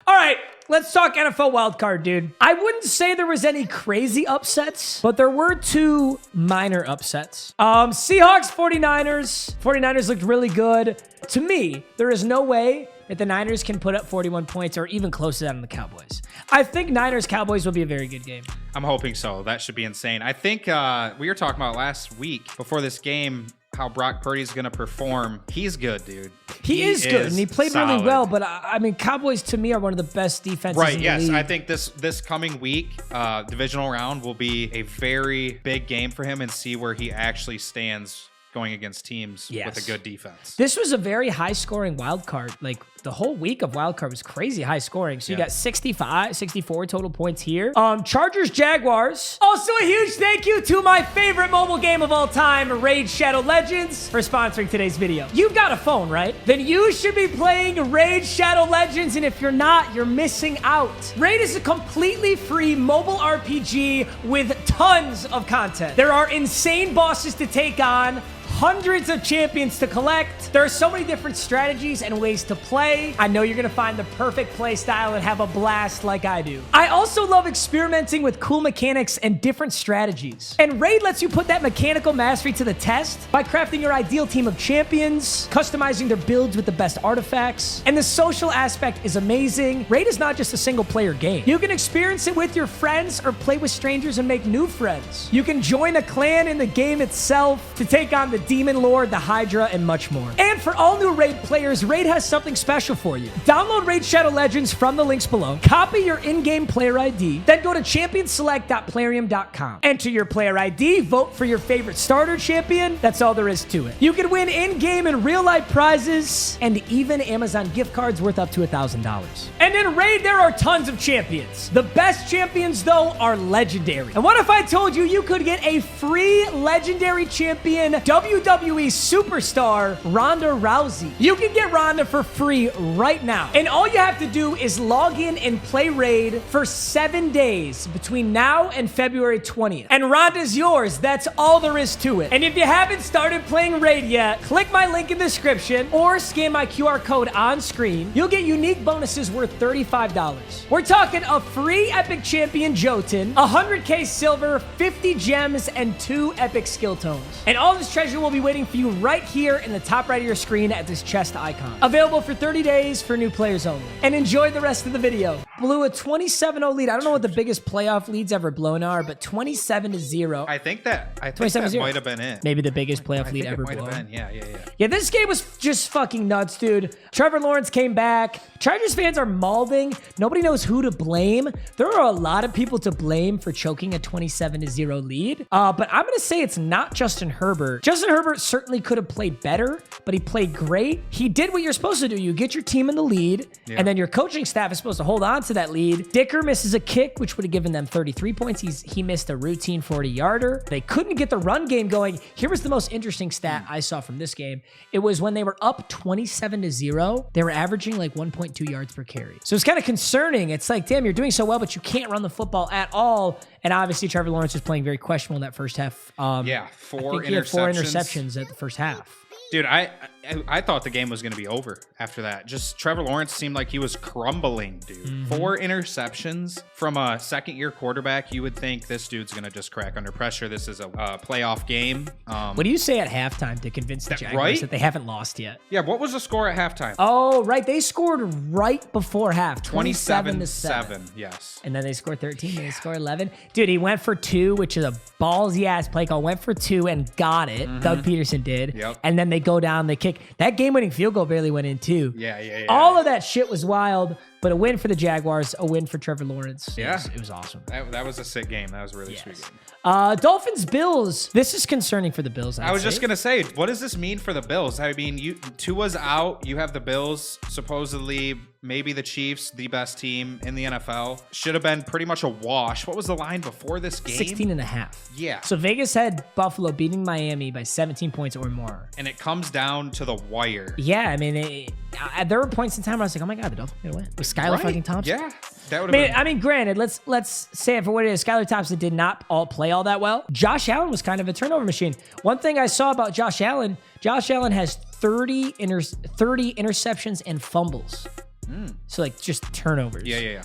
All right, let's talk NFL wildcard, dude. I wouldn't say there was any crazy upsets, but there were two minor upsets. Seahawks, 49ers. 49ers looked really good. To me, there is no way that the Niners can put up 41 points or even close to that on the Cowboys. I think Niners-Cowboys will be a very good game. I'm hoping so. That should be insane. I think we were talking about last week before this game how Brock Purdy's going to perform. He's good, dude. He is good, and he played really well, but I mean, Cowboys to me are one of the best defenses in the league. I think this coming week, divisional round will be a very big game for him and see where he actually stands going against teams with a good defense. This was a very high-scoring wild card. Like, the whole week of wild card was crazy high-scoring. So you got 65, 64 total points here. Chargers, Jaguars. Also, a huge thank you to my favorite mobile game of all time, Raid Shadow Legends, for sponsoring today's video. You've got a phone, right? Then you should be playing Raid Shadow Legends, and if you're not, you're missing out. Raid is a completely free mobile RPG with tons of content. There are insane bosses to take on, hundreds of champions to collect. There are so many different strategies and ways to play. I know you're gonna find the perfect play style and have a blast like I do. I also love experimenting with cool mechanics and different strategies. And Raid lets you put that mechanical mastery to the test by crafting your ideal team of champions, customizing their builds with the best artifacts, and the social aspect is amazing. Raid is not just a single player game. You can experience it with your friends or play with strangers and make new friends. You can join a clan in the game itself to take on the Demon Lord, the Hydra, and much more. And for all new Raid players, Raid has something special for you. Download Raid Shadow Legends from the links below, copy your in-game player ID, then go to championselect.plarium.com. Enter your player ID, vote for your favorite starter champion. That's all there is to it. You can win in-game and real-life prizes, and even Amazon gift cards worth up to $1,000. And in Raid, there are tons of champions. The best champions, though, are legendary. And what if I told you you could get a free legendary champion, WWE superstar Ronda Rousey? You can get Ronda for free right now. And all you have to do is log in and play Raid for 7 days between now and February 20th. And Ronda's yours. That's all there is to it. And if you haven't started playing Raid yet, click my link in the description or scan my QR code on screen. You'll get unique bonuses worth $35. We're talking a free epic champion Jotun, 100k silver, 50 gems, and 2 epic skill tones. And all this treasure will be waiting for you right here in the top right of your screen at this chest icon. Available for 30 days for new players only. And enjoy the rest of the video. Blew a 27-0 lead. I don't know what the biggest playoff leads ever blown are, but 27-0. I think that might have been it. Maybe the biggest playoff lead ever blown. Been. Yeah. Yeah, this game was just fucking nuts, dude. Trevor Lawrence came back. Chargers fans are mauling. Nobody knows who to blame. There are a lot of people to blame for choking a 27-0 lead. But I'm going to say it's not Justin Herbert. Justin Herbert certainly could have played better, but he played great. He did what you're supposed to do. You get your team in the lead, and then your coaching staff is supposed to hold on to that lead. Dicker misses a kick, which would have given them 33 points. He missed a routine 40-yarder. They couldn't get the run game going. Here was the most interesting stat I saw from this game. It was when they were up 27-0, they were averaging like 1.2 yards per carry. So it's kind of concerning. It's like, damn, you're doing so well, but you can't run the football at all. And obviously, Trevor Lawrence was playing very questionable in that first half. Four interceptions at the first half. Dude, I thought the game was going to be over after that. Just Trevor Lawrence seemed like he was crumbling, dude. 4 interceptions from a second-year quarterback. You would think this dude's going to just crack under pressure. This is a playoff game. What do you say at halftime to convince the Jaguars that they haven't lost yet? Yeah, what was the score at halftime? Oh, right. They scored right before half. 27-7, yes. And then they scored 13. They scored 11. Dude, he went for 2, which is a ballsy-ass play call. Went for 2 and got it. Doug Peterson did. Yep. And then they go down, they kick. That game-winning field goal barely went in, too. Yeah. All of that shit was wild, but a win for the Jaguars, a win for Trevor Lawrence. Yeah. It was awesome. That was a sick game. That was a really sweet game. Dolphins, Bills. This is concerning for the Bills. I was just going to say, what does this mean for the Bills? I mean, Tua's out. You have the Bills, supposedly maybe the Chiefs, the best team in the NFL. Should have been pretty much a wash. What was the line before this game? 16.5. Yeah. So Vegas had Buffalo beating Miami by 17 points or more. And it comes down to the wire. Yeah, I mean, there were points in time where I was like, oh my God, the Dolphins are going to win. With Skylar fucking Thompson. Yeah. That would have been. I mean, granted, let's say it for what it is. Skylar Thompson did not play all that well. Josh Allen was kind of a turnover machine. One thing I saw about Josh Allen has 30 interceptions and fumbles. So like just turnovers. Yeah.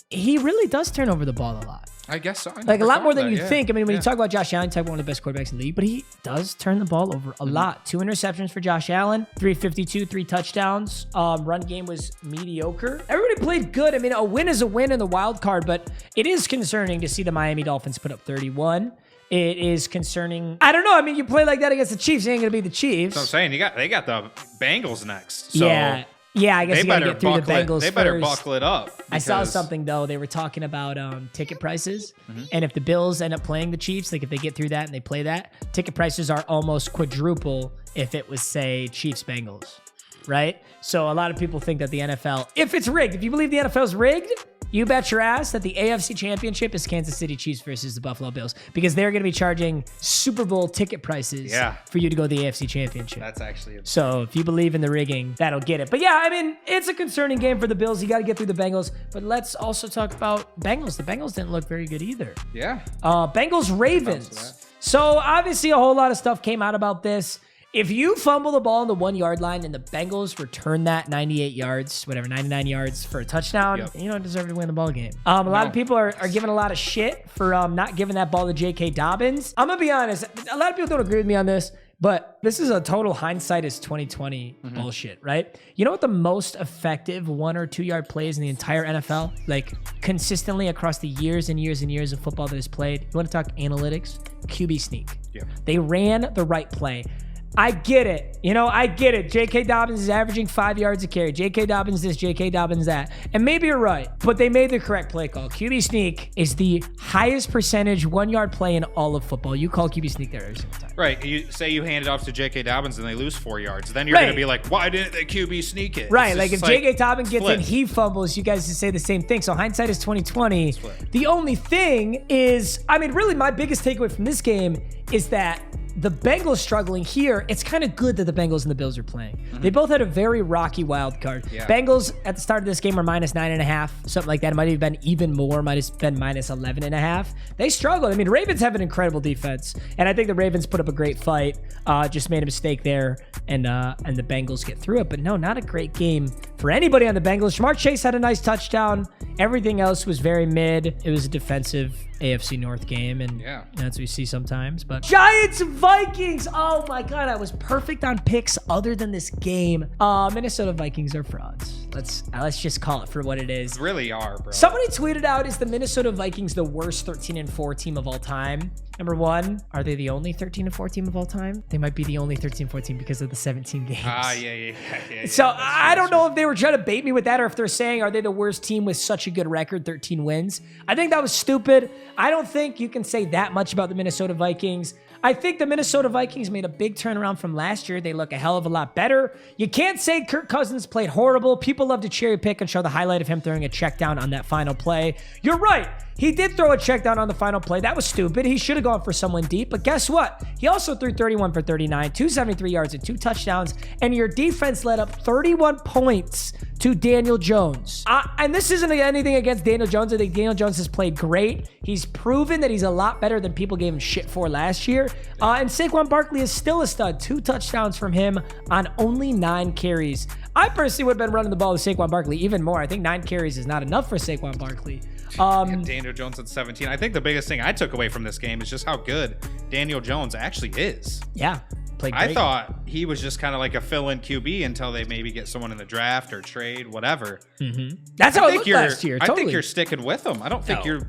He really does turn over the ball a lot. I guess so. Like a lot more than you think. I mean, when you talk about Josh Allen, you talk about one of the best quarterbacks in the league, but he does turn the ball over a lot. 2 interceptions for Josh Allen, 352, 3 touchdowns. Run game was mediocre. Everybody played good. I mean, a win is a win in the wild card, but it is concerning to see the Miami Dolphins put up 31. It is concerning. I don't know. I mean, you play like that against the Chiefs, you ain't going to be the Chiefs. That's what I'm saying. They got the Bengals next. So Yeah, I guess you gotta get through the Bengals They better first. buckle it up. I saw something, though. They were talking about ticket prices. And if the Bills end up playing the Chiefs, like if they get through that and they play that, ticket prices are almost quadruple if it was, say, Chiefs-Bengals, right? So a lot of people think that the NFL, if it's rigged, if you believe the NFL's rigged, you bet your ass that the AFC Championship is Kansas City Chiefs versus the Buffalo Bills because they're going to be charging Super Bowl ticket prices for you to go to the AFC Championship. That's actually so if you believe in the rigging, that'll get it. But yeah, I mean, it's a concerning game for the Bills. You got to get through the Bengals. But let's also talk about Bengals. The Bengals didn't look very good either. Yeah. Bengals Ravens. So obviously a whole lot of stuff came out about this. If you fumble the ball on the 1 yard line and the Bengals return that 98 yards, whatever, 99 yards for a touchdown, you don't deserve to win the ball game. A lot of people are giving a lot of shit for not giving that ball to J.K. Dobbins. I'm going to be honest. A lot of people don't agree with me on this, but this is a total hindsight is 2020 bullshit, right? You know what the most effective 1 or 2 yard plays in the entire NFL, like consistently across the years and years and years of football that is played? You want to talk analytics? QB sneak. Yeah. They ran the right play. I get it. I get it. J.K. Dobbins is averaging 5 yards a carry. J.K. Dobbins this, J.K. Dobbins that. And maybe you're right, but they made the correct play call. QB sneak is the highest percentage 1 yard play in all of football. You call QB sneak there every single time. Right. You say you hand it off to J.K. Dobbins and they lose 4 yards. Then you're going to be like, why didn't they QB sneak it? Right. Like if J.K. Dobbins gets in, he fumbles, you guys just say the same thing. So hindsight is 2020. The only thing is, I mean, really my biggest takeaway from this game is that the Bengals struggling here. It's kind of good that the Bengals and the Bills are playing. They both had a very rocky wild card. Bengals at the start of this game were -9.5, something like that. It might have been even more, might have been -11.5. They struggled. I mean, Ravens have an incredible defense, and I think the Ravens put up a great fight. Just made a mistake there, and the Bengals get through it. But no, not a great game for anybody on the Bengals. Jamar Chase had a nice touchdown. Everything else was very mid. It was a defensive AFC North game, and that's what we see sometimes. But Giants Vikings, oh my god, I was perfect on picks other than this game. Minnesota Vikings are frauds. Let's just call it for what it is. Really are, bro. Somebody tweeted out, is the Minnesota Vikings the worst 13-4 team of all time? Number one, are they the only 13-4 team of all time? They might be the only 13-4 team because of the 17 games. Yeah. So I don't know if they were trying to bait me with that or if they're saying, are they the worst team with such a good record, 13 wins? I think that was stupid. I don't think you can say that much about the Minnesota Vikings. I think the Minnesota Vikings made a big turnaround from last year. They look a hell of a lot better. You can't say Kirk Cousins played horrible. People love to cherry pick and show the highlight of him throwing a check down on that final play. You're right. He did throw a check down on the final play. That was stupid. He should have gone for someone deep. But guess what? He also threw 31 for 39, 273 yards and 2 touchdowns. And your defense led up 31 points to Daniel Jones. And this isn't anything against Daniel Jones. I think Daniel Jones has played great. He's proven that he's a lot better than people gave him shit for last year. And Saquon Barkley is still a stud. 2 touchdowns from him on only 9 carries. I personally would have been running the ball with Saquon Barkley even more. I think 9 carries is not enough for Saquon Barkley. Daniel Jones at 17. I think the biggest thing I took away from this game is just how good Daniel Jones actually is. Yeah. Played great. I thought he was just kind of like a fill-in QB until they maybe get someone in the draft or trade, whatever. That's how it looked last year. I think you're sticking with him. I don't think you're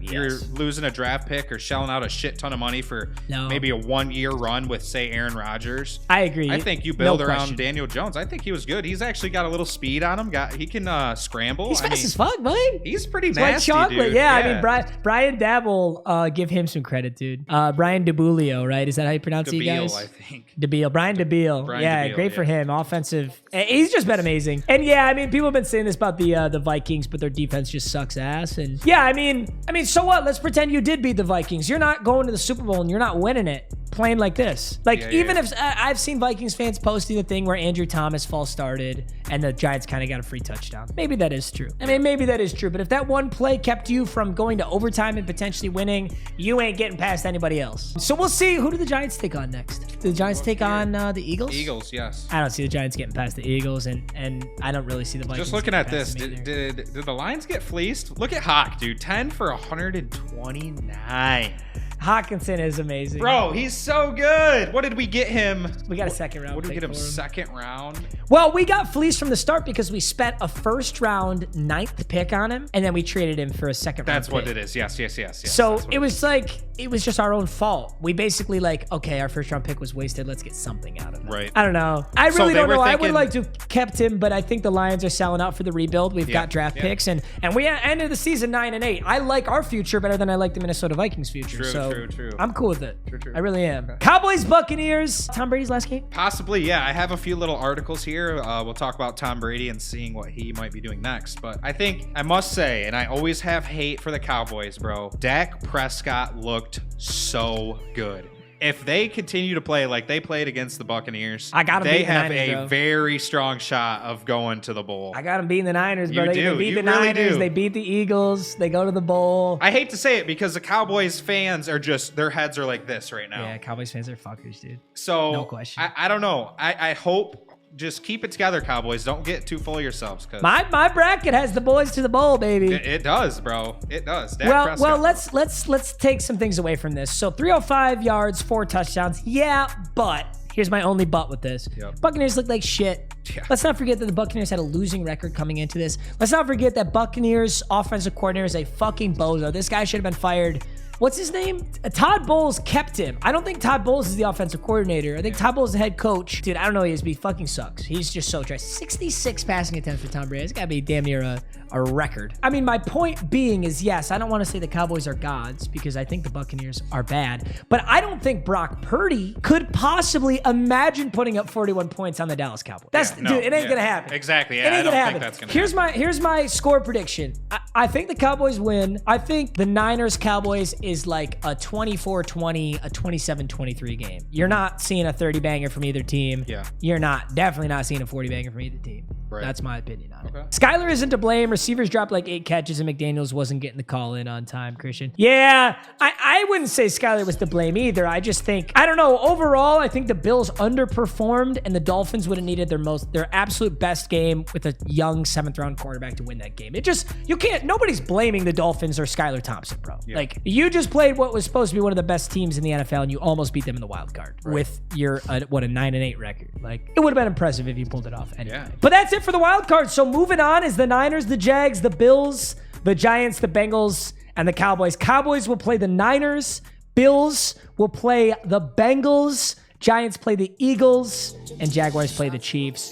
losing a draft pick or shelling out a shit ton of money for maybe a 1-year run with, say, Aaron Rodgers. I agree. I think you build around Daniel Jones. I think he was good. He's actually got a little speed on him. He can scramble. He's fast as fuck, man. He's pretty nasty, like chocolate. Dude. Yeah, I mean, Brian Dabble, give him some credit, dude. Brian DeBulio, right? Is that how you pronounce it, you guys? I think. Brian DeBeal. Great for him. Offensive. He's just been amazing. And yeah, I mean, people have been saying this about the Vikings, but their defense just sucks ass. And yeah, I mean, so what? Let's pretend you did beat the Vikings. You're not going to the Super Bowl and you're not winning it. playing like this. Like, even yeah. if I've seen Vikings fans posting the thing where Andrew Thomas false started and the Giants kind of got a free touchdown. Maybe that is true. I mean, maybe that is true. But if that one play kept you from going to overtime and potentially winning, you ain't getting past anybody else. So we'll see. Who do the Giants take on next? Do the Giants take on the Eagles? Eagles, yes. I don't see the Giants getting past the Eagles, and I don't really see the Vikings. Just looking at this, did did the Lions get fleeced? Look at Hawk, dude. 10 for 129. Hawkinson is amazing. Bro, he's so good. What did we get him? We got a second round. What did we pick get him? for him. Second round? Well, we got fleeced from the start because we spent a first round 9th pick on him, and then we traded him for a second round That's what pick. it is. Yes. So it was like, it was just our own fault. We basically like, okay, our first round pick was wasted. Let's get something out of it. Right. I don't know. I really don't know. I would thinking- like to have kept him, but I think the Lions are selling out for the rebuild. We've got draft picks, and we ended the season 9-8. I like our future better than I like the Minnesota Vikings future. True. I'm cool with it. True. I really am. Cowboys, Buccaneers. Tom Brady's last game? Possibly, yeah. I have a few little articles here. We'll talk about Tom Brady and seeing what he might be doing next. But I think I must say, and I always have hate for the Cowboys, bro. Dak Prescott looked so good. If they continue to play like they played against the Buccaneers, I got 'em they beating the have Niners, a bro. very strong shot of going to the bowl. I got them beating the Niners, bro. You They do. beat You the really Niners. do. They beat the Eagles. They go to the bowl. I hate to say it because the Cowboys fans are just, their heads are like this right now. Yeah, Cowboys fans are fuckers, dude. So No question. I don't know. I hope, just keep it together, Cowboys. Don't get too full of yourselves. Cause My bracket has the boys to the bowl, baby. it does, bro. It does. Dak Well, Prescott. let's take some things away from this. So 305 yards, 4 touchdowns. Yeah, but here's my only but with this. Yep. Buccaneers look like shit. Yeah. Let's not forget that the Buccaneers had a losing record coming into this. Let's not forget that Buccaneers offensive coordinator is a fucking bozo. This guy should have been fired. What's his name? Todd Bowles kept him. I don't think Todd Bowles is the offensive coordinator. I think Todd Bowles is the head coach. Dude, I don't know who he is, but he fucking sucks. He's just so trash. 66 passing attempts for Tom Brady. It's got to be damn near a record. I mean, my point being is, yes, I don't want to say the Cowboys are gods because I think the Buccaneers are bad, but I don't think Brock Purdy could possibly imagine putting up 41 points on the Dallas Cowboys. Dude, it ain't gonna happen. Exactly. Yeah, It ain't I don't gonna think happen. that's gonna happen. Here's my score prediction. I think the Cowboys win. I think the Niners Cowboys is like a 24-20, a 27-23 game. You're not seeing a 30 banger from either team. Yeah. You're definitely not seeing a 40 banger from either team. Right. That's my opinion on it. Okay. Skyler isn't to blame. Receivers dropped like 8 catches and McDaniels wasn't getting the call in on time, Christian. Yeah, I wouldn't say Skyler was to blame either. I just think, I don't know, overall, I think the Bills underperformed and the Dolphins would have needed their absolute best game with a young 7th round quarterback to win that game. Nobody's blaming the Dolphins or Skyler Thompson, bro. Yeah. Like, you just played what was supposed to be one of the best teams in the NFL and you almost beat them in the wild card with your, a 9-8 record. Like, it would have been impressive if you pulled it off anyway. Yeah. But that's it for the wild card. So moving on is the Niners, the Jags, the Bills, the Giants, the Bengals, and the Cowboys. Cowboys will play the Niners. Bills will play the Bengals. Giants play the Eagles. And Jaguars play the Chiefs.